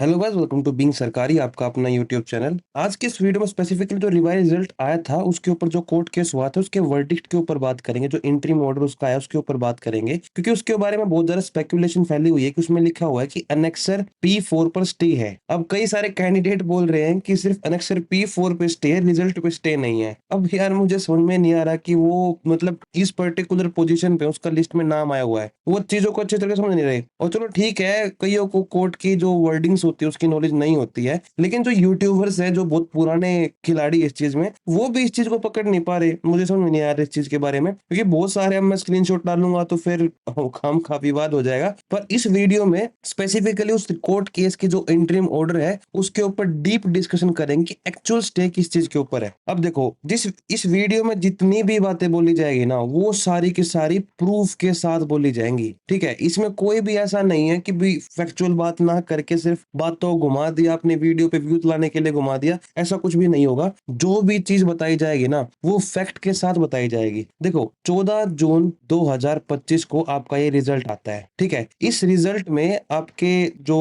Hello guys, welcome to being Sarkari, आपका अपना YouTube channel. आज के इस वीडियो में स्पेसिफिकली जो रिवाइज रिजल्ट आया था उसके ऊपर जो कोर्ट केस हुआ था उसके वर्डिक्ट के ऊपर बात करेंगे। जो इंटरिम ऑर्डर उसका आया उसके ऊपर बात करेंगे, क्योंकि उसके बारे में बहुत ज्यादा स्पेकुलेशन फैली हुई है कि उसमें लिखा हुआ है कि अनेक्सर P4 पर स्टे है। अब कई सारे कैंडिडेट बोल रहे हैं कि सिर्फ अनेक्सर P4 पे स्टे है, रिजल्ट पे स्टे नहीं है। अब यार मुझे समझ में नहीं आ रहा कि वो मतलब इस पर्टिकुलर पोजीशन पे उसका लिस्ट में नाम आया हुआ है, वो चीजों को अच्छे तरीके से समझ नहीं रहे। और चलो ठीक है, कईयों को कोर्ट की जो वर्डिंग्स होती है उसकी नॉलेज नहीं होती है, लेकिन जो यूट्यूबर्स हैं जो बहुत पुराने खिलाड़ी इस चीज में, वो भी इस चीज को पकड़ नहीं पा रहे। मुझे समझ में नहीं आ रहा इस चीज के बारे में, क्योंकि बहुत सारे अब मैं स्क्रीनशॉट डालूंगा तो फिर खाम खा विवाद हो जाएगा। पर इस वीडियो में स्पेसिफिकली उस कोर्ट केस की जो इंटरिम ऑर्डर है उसके ऊपर डीप डिस्कशन करेंगे कि एक्चुअल स्टे किस चीज के ऊपर है। अब देखो, जिस इस वीडियो में जितनी भी बातें बोली जाएगी ना, वो सारी की सारी प्रूफ के साथ बोली जाएंगी। ठीक है, इसमें कोई भी ऐसा नहीं है कि भी फैक्चुअल बात ना करके सिर्फ बातों को घुमा दिया, अपने वीडियो पे व्यूज लाने के लिए घुमा दिया, ऐसा कुछ भी नहीं होगा। जो भी चीज बताई जाएगी ना वो फैक्ट के साथ बताई जाएगी। देखो, 14 जून 2025 को आपका ये रिजल्ट आता है। ठीक है, इस रिजल्ट में आपके जो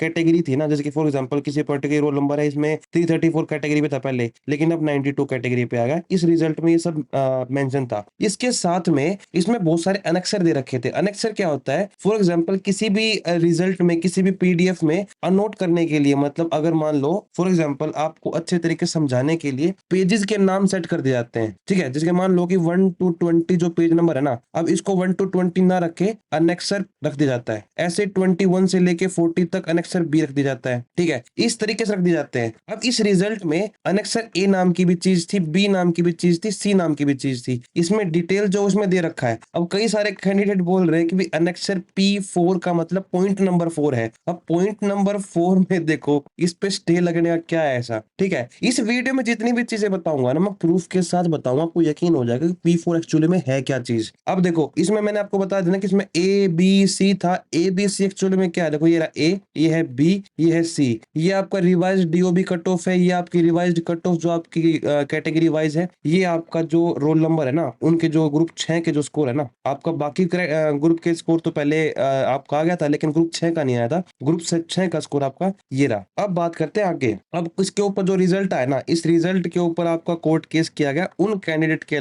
कैटेगरी थी ना, जैसे कि फॉर एग्जांपल किसी पर्टिकुलर रोल नंबर है, इसमें 334 कैटेगरी पे था पहले, लेकिन अब 92 कैटेगरी पे आ गया। इस रिजल्ट में ये सब मेंशन था। इसके साथ में इसमें बहुत सारे अनेक्सर दे रखे थे। अनेक्सर क्या होता है? फॉर एग्जांपल किसी भी रिजल्ट में, किसी भी पीडीएफ में अनोट करने के लिए, मतलब अगर मान लो फॉर एग्जांपल आपको अच्छे तरीके से समझाने के लिए पेजेस के नाम सेट कर दिए जाते हैं। ठीक है, जैसे मान लो कि 1 to 20 जो पेज नंबर है ना, अब इसको 1 to 20 ना रखे अनेक्सर रख दिया जाता है। ऐसे 21 से लेके 40 तक अनेक्सर बी रख दिया जाता है। ठीक है, इस तरीके से रख दिए जाते हैं। अब इस रिजल्ट में अनेक्सर ए नाम की भी चीज थी, बी नाम की भी चीज थी, सी नाम की भी चीज थी। इसमें डिटेल जो उसमें दे रखा है। अब कई सारे कैंडिडेट बोल रहे हैं कि अनेक्सर P4 का मतलब पॉइंट नंबर 4 है। अब पॉइंट नंबर 4 में देखो, इस पे स्टे लगने का क्या है ऐसा? ठीक है, इस वीडियो में जितनी भी चीजें बताऊंगा ना, मैं प्रूफ के साथ बताऊंगा, आपको यकीन हो जाएगा कि P4 एक्चुअली में है क्या चीज। अब देखो, इसमें मैंने आपको बता देना कि इसमें A B C था। A B C एक्चुअली में क्या है? देखो, ये रहा A, ये है B, ये है C। ये आपका रिवाइज्ड डीओबी कट ऑफ है, ये आपकी रिवाइज्ड कट ऑफ जो आपकी कैटेगरी वाइज है। ये आपका जो रोल नंबर है ना, उनके जो ग्रुप 6 के जो स्कोर है ना, आपका बाकी ग्रुप के स्कोर तो पहले आपका आ गया था, लेकिन ग्रुप 6 का नहीं आया था। ग्रुप 6 का स्कोर आपका ये रहा। अब बात करते हैं आगे। अब इसके ऊपर जो रिजल्ट आया ना, इस रिजल्ट के ऊपर आपका कोर्ट केस किया गया उन कैंडिडेट के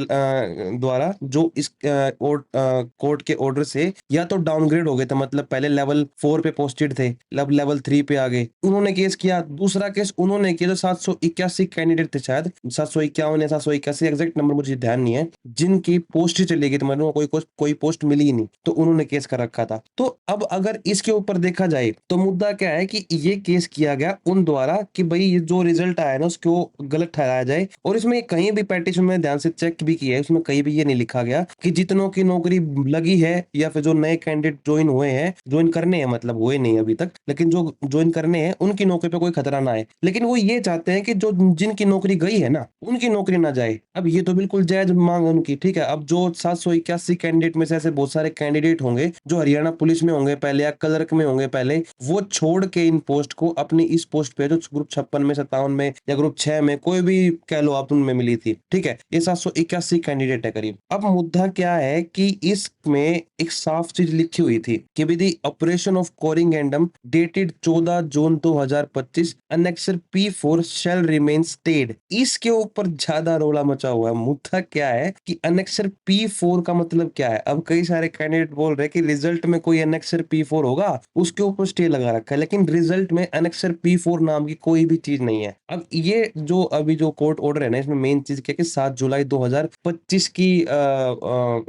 द्वारा जो इस कोर्ट के ऑर्डर से या तो डाउनग्रेड हो गए थे, मतलब पहले लेवल 4 पे पोस्टेड थे, अब लेवल 3 पे आ गए, उन्होंने केस किया। दूसरा केस उन्होंने किया जो 781 कैंडिडेट थे, शायद 751 या 781, एग्जैक्ट नंबर मुझे ध्यान नहीं है, जिनकी पोस्ट ही चली गई थी, मतलब कोई पोस्ट मिली ही नहीं, तो उन्होंने केस कर रखा था। तो अब अगर इसके ऊपर देखा जाए तो मुद्दा क्या है कि ये केस किया गया उन द्वारा कि भाई ये जो रिजल्ट आया ना उसको गलत ठहराया जाए। और इसमें कहीं भी पेटिशन में ध्यान से चेक भी किया है, उसमें कहीं भी ये नहीं लिखा गया कि जितनों की नौकरी लगी है या फिर जो नए कैंडिडेट ज्वाइन हुए हैं, ज्वाइन करने हैं, मतलब हुए नहीं अभी तक, लेकिन जो ज्वाइन करने हैं उनकी नौकरी पे कोई खतरा ना आए। लेकिन वो ये चाहते हैं कि जो जिनकी नौकरी गई है ना उनकी नौकरी ना जाए। अब ये तो बिल्कुल जायज मांग है उनकी। ठीक है, अब जो 781 कैंडिडेट में से ऐसे बहुत सारे कैंडिडेट होंगे जो हरियाणा पुलिस में होंगे पहले या क्लर्क में होंगे पहले, वो छोड़ के इन पोस्ट को अपनी इस पोस्ट पे जो ग्रुप 56 में, 57 में या ग्रुप 6 में, कोई भी कह लो आप, उनमें मिली थी। ठीक है, ये 781 कैंडिडेट है करीब। अब मुद्दा क्या है कि इसमें एक साफ चीज लिखी हुई थी कि with operation of corrigendum dated 14 June 2025 annexure P4 shall remain stayed. इसके ऊपर ज्यादा रोला मचा हुआ है। मुद्दा क्या है कि अनेक्सर P4 का मतलब क्या है? अब कई सारे कैंडिडेट बोल रहे हैं कि रिजल्ट में कोई अनेक्सर P4 होगा, उसके ऊपर स्टे लगा रखा है, लेकिन रिजल्ट में अनेक्सर P4 नाम की कोई भी चीज नहीं है। अब ये जो अभी जो कोर्ट ऑर्डर है ना, इसमें मेन चीज क्या है कि 7 जुलाई 2025 की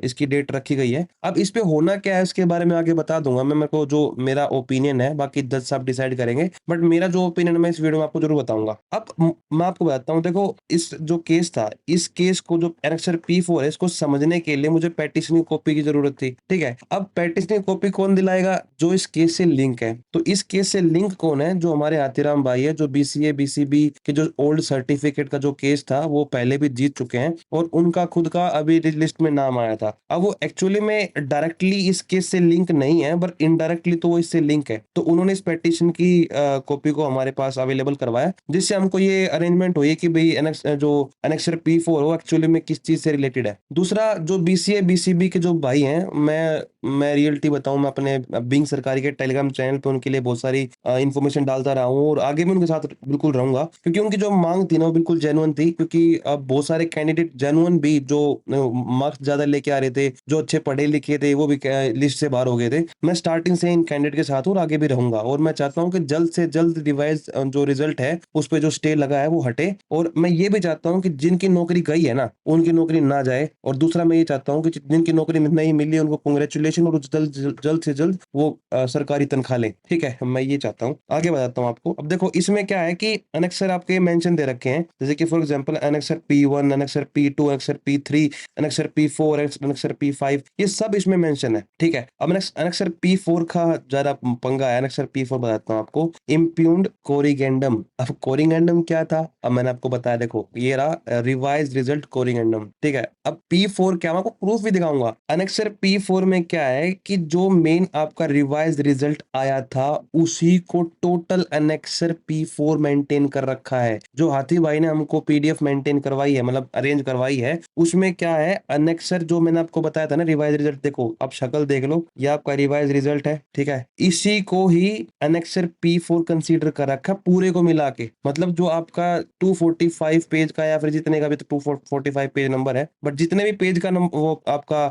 इसकी डेट रखी गई है। अब इस पे होना क्या है इसके बारे में आगे बता दूंगा मैं, मेरे को जो मेरा ओपिनियन है, बाकी जज साहब डिसाइड करेंगे, बट मेरा जो ओपिनियन है मैं इस वीडियो में आपको जरूर बताऊंगा। अब मैं आपको बताता हूँ, देखो इस जो केस था, इस केस को जो एनेक्सर P4 है, इसको समझने के लिए मुझे पेटिशनिंग कॉपी की जरूरत थी। ठीक है, अब पेटिशनिंग कॉपी कौन दिलाएगा? जो इस केस से लिंक है। तो इस केस से लिंक कौन है? जो हमारे हाथीराम भाई है, जो BCA BCB के जो ओल्ड सर्टिफिकेट का जो केस था वो पहले भी जीत चुके हैं, और उनका खुद का अभी लिस्ट में नाम आया था। अब वो एक्चुअली में डायरेक्टली इस केस से लिंक नहीं है, बट इनडायरेक्टली तो वो इससे लिंक है। तो उन्होंने इस पेटिशन की कॉपी को हमारे पास अवेलेबल करवाया, जिससे हमको ये अरेंजमेंट हुई कि भाई जो अनेक्सर P4 वो एक्चुअली में किस चीज से रिलेटेड है। दूसरा, जो BCA BCB के जो भाई हैं, मैं मैं रियलिटी बताऊँ, मैं अपने बिंग सरकारी के टेलीग्राम चैनल पे उनके लिए बहुत सारी इन्फॉर्मेशन डालता रहा हूँ और आगे भी उनके साथ बिल्कुल रहूँगा, क्योंकि उनकी जो माँग थी ना वो बिल्कुल जेन्युइन थी, क्योंकि बहुत सारे कैंडिडेट जेन्युइन भी जो मार्क्स ज़्यादा लेके आ रहे थे, जो अच्छे पढ़े-लिखे थे, वो भी क लिस्ट से बाहर हो गए थे। मैं स्टार्टिंग से इन कैंडिडेट के साथ हूँ और आगे भी रहूँगा, और मैं चाहता हूँ कि जल्द से जल्द रिवाइज़ जो रिज़ल्ट है, उस पे जो स्टे लगा है वो हटे, और मैं ये भी चाहता हूँ कि जिनकी नौकरी गई है ना, उनकी नौकरी ना जाए, और दूसरा मैं ये चाहता हूँ कि जिनकी नौकरी नहीं मिली उनको कांग्रेचुलेशन, और जल्द से जल्द वो सरकारी तनख्वाह लें। ठीक है? मैं ये चाहता हूँ। आगे बताता हूँ आपको। अब देखो इसमें क्या है कि एनेक्सर आपके मेंशन दे रखे हैं। जैसे कि for example annexure P1, annexure P2, annexure P3, annexure P4, annexure P5, ये सब इसमें मेंशन है। ठीक है? अब एनेक्सर P4 का ज़रा पंगा है। एनेक्सर P4 बताता हूँ आपको। इम्प्यूग्न्ड कोरिगेंडम। अब कोरिगेंडम क्या था? अब मैंने आपको बताया, देखो ये रहा रिवाइज्ड रिजल्ट कोरिगेंडम। ठीक है? अब P4 क्या, मैं आपको प्रूफ भी दिखाऊँगा। एनेक्सर P4 में क्या है कि जो मेन आपका रिवाइज्ड रिजल्ट आया था, उसी को टोटल एनेक्सर P4 मेंटेन कर रखा है। जो हाथी भाई ने हमको पीडीएफ मेंटेन करवाई है, मतलब अरेंज करवाई है, उसमें क्या है, एनेक्सर जो मैंने आपको बताया था ना रिवाइज्ड रिजल्ट, देखो आप शक्ल देख लो, ये आपका रिवाइज्ड रिजल्ट है। ठीक है? इसी को ही एनेक्सर P4 कंसीडर कर रखा पूरे को मिला के। मतलब जो आपका 245 पेज का, या फिर जितने का भी, तो 245 पेज नंबर है, बट जितने भी पेज का वो आपका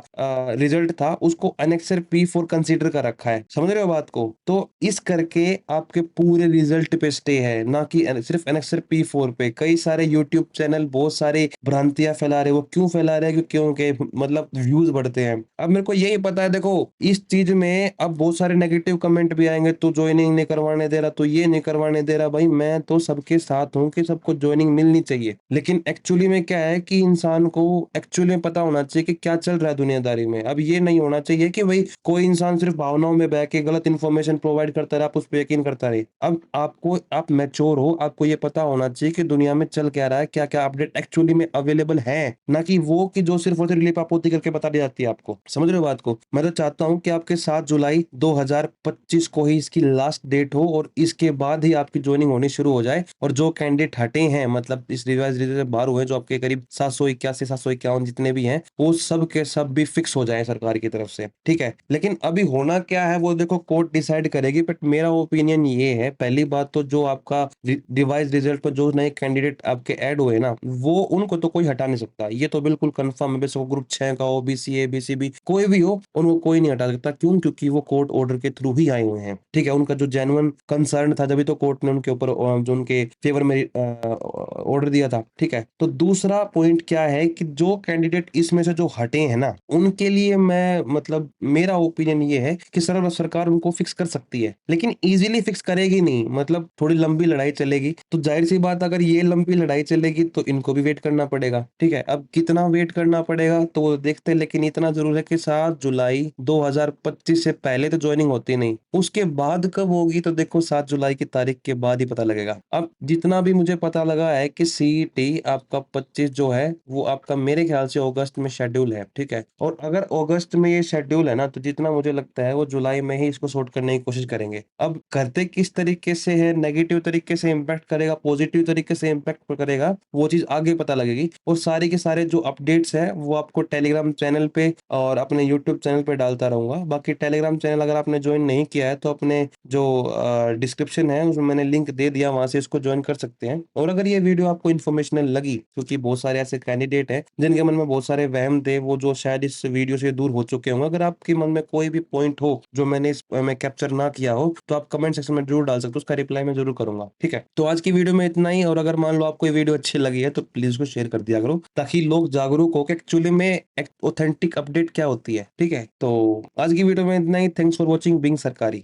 रिजल्ट था, उसको एनेक्सर P4 कंसीडर कर रखा है। समझ रहे हो बात को? तो इस करके आपके पूरे रिजल्ट पे स्टे है, ना कि सिर्फ एनेक्सर P4 पे। कई सारे यूट्यूब चैनल बहुत सारे भ्रांतियां फैला रहे हैं। वो क्यों फैला रहे हैं? क्योंकि मतलब व्यूज बढ़ते हैं। अब मेरे को यही पता है, देखो इस चीज में अब बहुत सारे नेगेटिव कमेंट भी आएंगे, तो ज्वाइनिंग नहीं करवाने दे रहा, तो ये नहीं करवाने दे रहा। भाई मैं तो सबके साथ हूँ कि सबको ज्वाइनिंग मिलनी चाहिए, लेकिन एक्चुअली में क्या है कि इंसान को एक्चुअली में पता होना चाहिए कि क्या चल रहा है दुनियादारी में। अब ये नहीं होना चाहिए कि भाई कोई इंसान सिर्फ भावनाओं में बह के गलत इन्फॉर्मेशन प्रोवाइड करता रहे, आप उस पर यकीन करता रहे। अब आपको, आप मैच्योर हो, आपको ये पता होना चाहिए कि दुनिया में चल क्या रहा है, क्या क्या अपडेट एक्चुअली में अवेलेबल है, ना कि वो कि जो सिर्फ और सिर्फ लिपापोती करके बता दी जाती है आपको। समझ रहे हो बात को? मैं तो चाहता हूँ कि आपके 7 जुलाई 2025 को ही इसकी लास्ट डेट हो, और इसके बाद ही आपकी ज्वाइनिंग होनी शुरू हो जाए। और जो कैंडिडेट हटे हैं, मतलब इस रिवाइज रिजल्ट से बाहर हुए, जो आपके करीब 781 751 जितने भी हैं, वो सब के सब भी फिक्स हो जाए सरकार की तरफ से। ठीक है? लेकिन अभी होना क्या है वो देखो कोर्ट डिसाइड करेगी, बट मेरा ओपिनियन ये है, पहली बात तो जो आपका रिवाइज रिजल्ट पर जो नए कैंडिडेट आपके ऐड हुए ना, वो उनको तो कोई हटा नहीं सकता। ये तो बिल्कुल कंफर्म है। बेशक वो ग्रुप 6 का हो, बीसी एबीसी भी कोई भी हो, उनको कोई नहीं हटा सकता। क्यों? क्योंकि वो कोर्ट ऑर्डर के थ्रू ही आए हुए हैं। ठीक है? उनका जो जेन्युइन कंसर्न था, जब तो कोर्ट ने उनके ऊपर जो उनके फेवर में ऑर्डर दिया था। ठीक है? तो दूसरा पॉइंट क्या है कि जो कैंडिडेट इसमें से जो हटे हैं ना, उनके लिए मैं, मतलब मेरा ओपिनियन ये है कि सरकार उनको फिक्स कर सकती है, लेकिन इजीली फिक्स करेगी नहीं। मतलब थोड़ी लंबी लड़ाई चलेगी। तो जाहिर सी बात, अगर ये लंबी लड़ाई चलेगी तो इनको भी वेट करना पड़ेगा। ठीक है? अब कितना वेट करना पड़ेगा तो वो देखते हैं, लेकिन इतना जरूर है कि 7 जुलाई 2025 से पहले तो ज्वाइनिंग होती नहीं। उसके बाद कब होगी तो देखो 7 जुलाई की तारीख के बाद ही पता लगेगा। अब जितना भी मुझे पता लगा है कि सीईटी आपका 25 जो है वो आपका मेरे ख्याल से अगस्त में शेड्यूल है। ठीक है? और अगर अगस्त में ये शेड्यूल है ना, तो जितना मुझे लगता है वो जुलाई में ही इसको सॉर्ट करने की कोशिश करेंगे। अब करते किस तरीके से है, नेगेटिव तरीके से इम्पैक्ट करेगा, पॉजिटिव तरीके से इम्पैक्ट करेगा, वो चीज आगे पता लगेगी। और सारे के सारे जो अपडेट्स है वो आपको टेलीग्राम चैनल पे और अपने यूट्यूब चैनल पे डालता रहूंगा। बाकी टेलीग्राम चैनल अगर आपने ज्वाइन नहीं किया है, तो अपने जो डिस्क्रिप्शन है उसमें मैंने लिंक दे दिया, वहां से इसको ज्वाइन कर सकते हैं। और अगर ये वीडियो आपको इन्फॉर्मेशनल लगी, क्योंकि बहुत सारे ऐसे कैंडिडेट हैं जिनके मन में बहुत सारे वहम थे, वो जो शायद इस वीडियो से दूर हो चुके होंगे। अगर आपके मन में कोई भी पॉइंट हो जो मैंने इस में कैप्चर ना किया हो, तो आप कमेंट सेक्शन में जरूर डाल सकते हो, उसका रिप्लाई मैं जरूर करूंगा। ठीक है? तो आज की वीडियो में इतना ही। और अगर मान लो आपको ये वीडियो अच्छी लगी है तो प्लीज उसको शेयर कर दिया करो, ताकि लोग जागरूक हो कि एक्चुअली में ऑथेंटिक अपडेट क्या होती है। ठीक है? तो आज की वीडियो में इतना ही। थैंक्स फॉर वॉचिंग बिंग सरकारी।